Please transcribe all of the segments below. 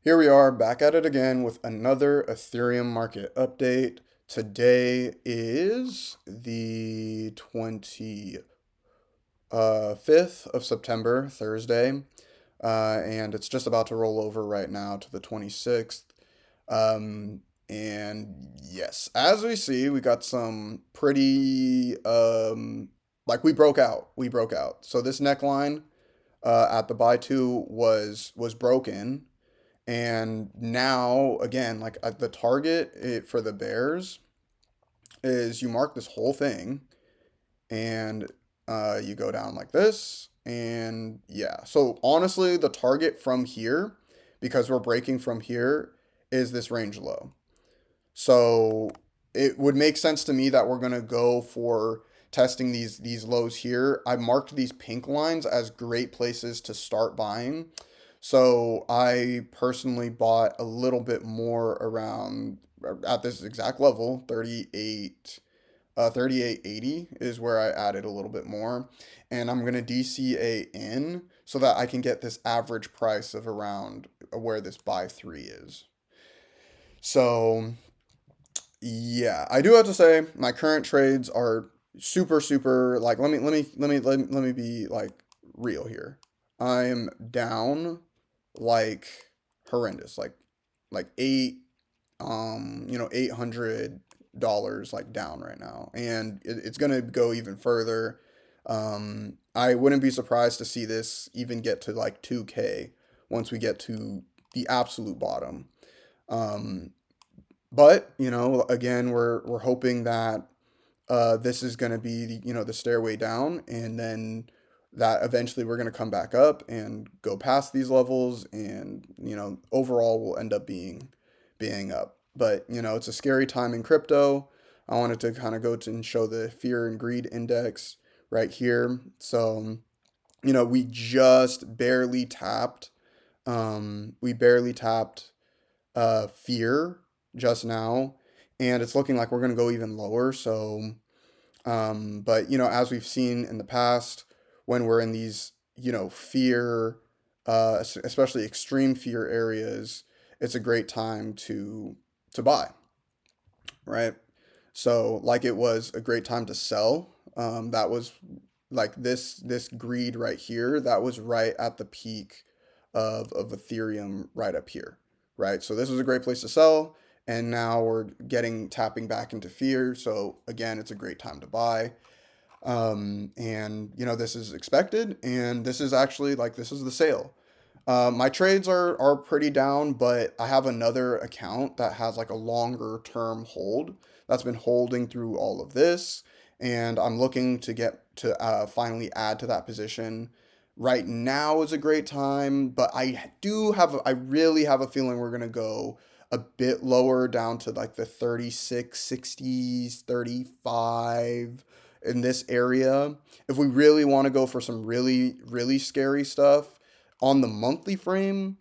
Here we are back at it again with another Ethereum market update. Today is the 25th of September, Thursday, and it's just about to roll over right now to the 26th. And yes, as we see, we got some pretty, like we broke out. We broke out. So this neckline at the buy two was broken, and now, again, like the target for the Bears is you mark this whole thing and you go down like this. And yeah, so honestly, the target from here, because we're breaking from here, is this range low. So it would make sense to me that we're going to go for testing these lows here. I marked these pink lines as great places to start buying. So I personally bought a little bit more around at this exact level, 3880 is where I added a little bit more. And I'm going to DCA in so that I can get this average price of around where this buy three is. So yeah, I do have to say my current trades are super like let me be like real here. I am down like horrendous, like $800 like down right now, and it's gonna go even further. I wouldn't be surprised to see this even get to like 2K once we get to the absolute bottom. Um, but again, we're hoping that this is going to be the stairway down, and then that eventually we're going to come back up and go past these levels, and overall we'll end up being up. But it's a scary time in crypto. I wanted to kind of go to and show the fear and greed index right here. So we just barely tapped. We barely tapped fear just now, and it's looking like we're going to go even lower. So, but as we've seen in the past, when we're in these, fear, especially extreme fear areas, it's a great time to buy, right? So, like it was a great time to sell. That was like this greed right here. That was right at the peak of Ethereum right up here, right? So this was a great place to sell, and now we're getting tapping back into fear. So again, it's a great time to buy. And this is expected, and this is actually like this is the sale. My trades are pretty down, but I have another account that has like a longer term hold that's been holding through all of this, and I'm looking to get to finally add to that position. Right now is a great time, but I really have a feeling we're gonna go a bit lower down to like the 36, 60s, 35 in this area. If we really want to go for some really scary stuff on the monthly frame,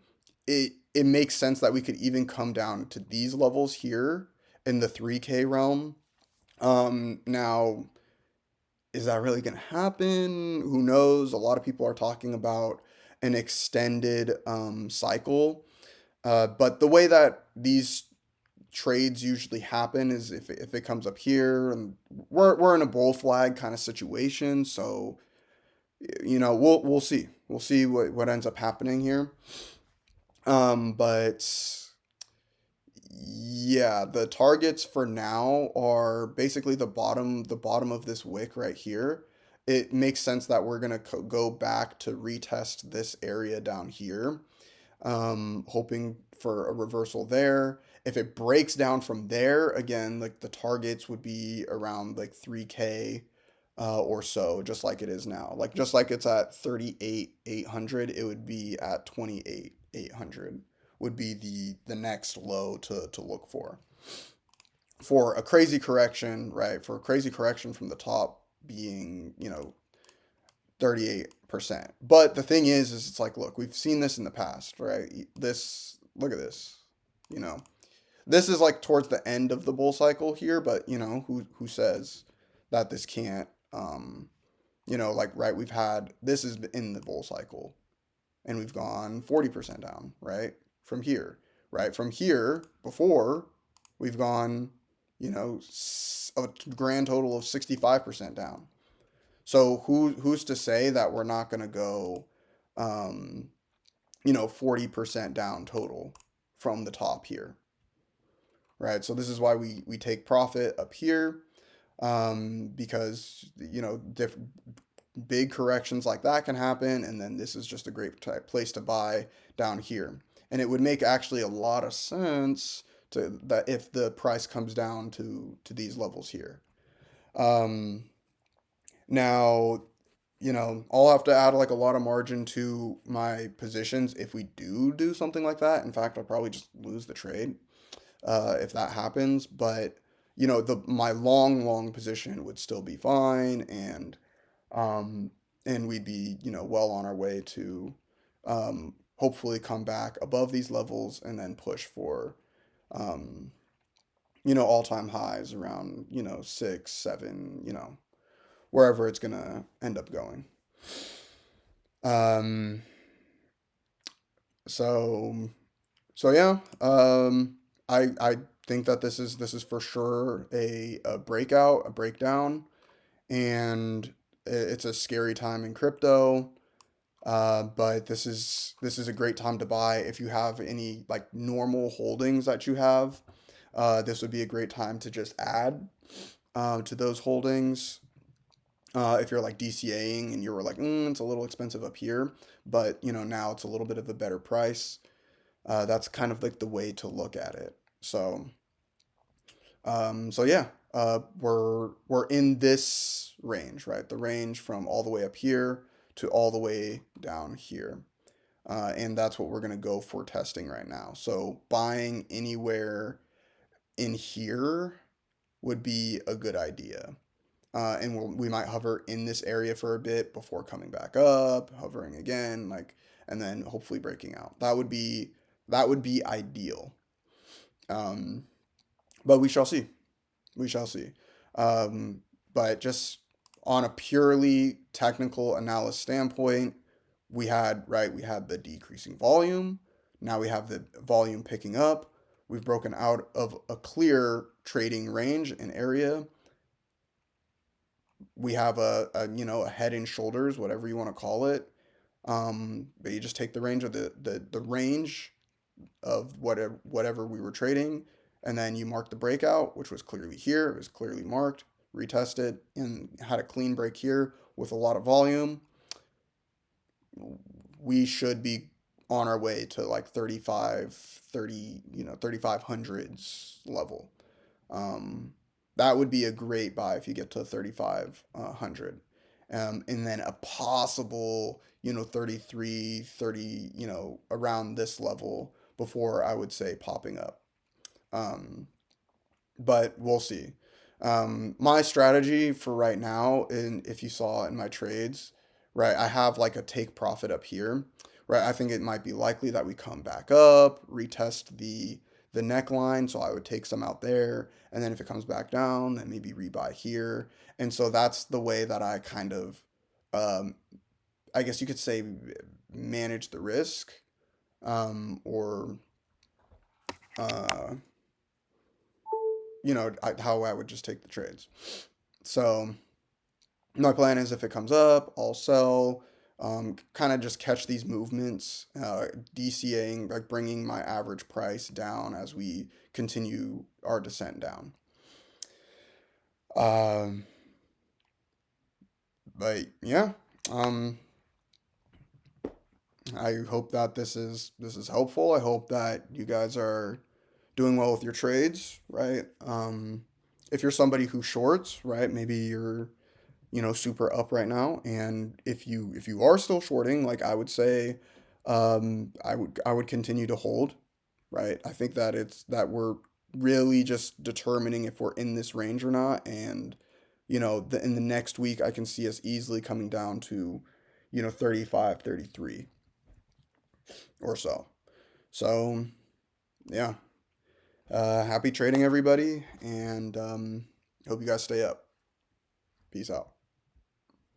it makes sense that we could even come down to these levels here in the 3K realm. Now, is that really going to happen? Who knows? A lot of people are talking about an extended cycle. But the way that these trades usually happen is if it comes up here, and we're in a bull flag kind of situation. So we'll see. We'll see what ends up happening here. But yeah, the targets for now are basically the bottom of this wick right here. It makes sense that we're gonna go back to retest this area down here, hoping for a reversal there. If it breaks down from there, again, like the targets would be around like 3K or so, just like it is now. Like just like it's at 38,800, it would be at 28,800 would be the next low to look for a crazy correction, right? For a crazy correction from the top being 38%. But the thing is it's like, look, we've seen this in the past, right? Look at this, you know. This is like towards the end of the bull cycle here, but who says that this can't, like, right, we've had, this is in the bull cycle and we've gone 40% down, right? from here, right? From here, before, we've gone, a grand total of 65% down. So who's to say that we're not going to go, um, 40% down total from the top here, right? So this is why we take profit up here, because, big corrections like that can happen, and then this is just a great place to buy down here. And it would make actually a lot of sense to that if the price comes down to these levels here. Um, Now, I'll have to add like a lot of margin to my positions if we do something like that. In fact, I'll probably just lose the trade if that happens. But the my long position would still be fine, um, and we'd be well on our way to hopefully come back above these levels and then push for um, all time highs around 6, 7, wherever it's gonna end up going. Um, so so yeah, I think that this is for sure a breakout, a breakdown, and it's a scary time in crypto. But this is a great time to buy if you have any like normal holdings that you have. This would be a great time to just add to those holdings. If you're like DCAing and you were like, it's a little expensive up here, but now it's a little bit of a better price. That's kind of like the way to look at it. So yeah, we're in this range, right? The range from all the way up here to all the way down here, and that's what we're gonna go for testing right now. So buying anywhere in here would be a good idea. And we might hover in this area for a bit before coming back up, hovering again, like, and then hopefully breaking out. That would be ideal. Um, but we shall see. We shall see. Um, but just on a purely technical analysis standpoint, we had the decreasing volume. Now we have the volume picking up. We've broken out of a clear trading range and area. We have a head and shoulders, whatever you want to call it. But you just take the range of the range of whatever we were trading, and then you mark the breakout, which was clearly here. It was clearly marked, retested, and had a clean break here with a lot of volume. We should be on our way to like 35, 30, 3500s level. Um, that would be a great buy if you get to 3500. And then a possible, 33, 30, around this level before I would say popping up. Um, but we'll see. My strategy for right now, and if you saw in my trades, right, I have like a take profit up here, right? I think it might be likely that we come back up, retest the neckline, so I would take some out there, and then if it comes back down, then maybe rebuy here. And so that's the way that I kind of, um, I guess you could say, manage the risk, or uh, how I would just take the trades. So my plan is if it comes up, I'll sell, kind of just catch these movements, DCAing, like bringing my average price down as we continue our descent down. Um, but yeah, um, I hope that this is helpful. I hope that you guys are doing well with your trades, right? If you're somebody who shorts, right, maybe you're super up right now, and if you are still shorting, like I would say, I would continue to hold, right? I think that it's that we're really just determining if we're in this range or not, and in the next week I can see us easily coming down to 35, 33 or so. So yeah, happy trading everybody, and hope you guys stay up. Peace out.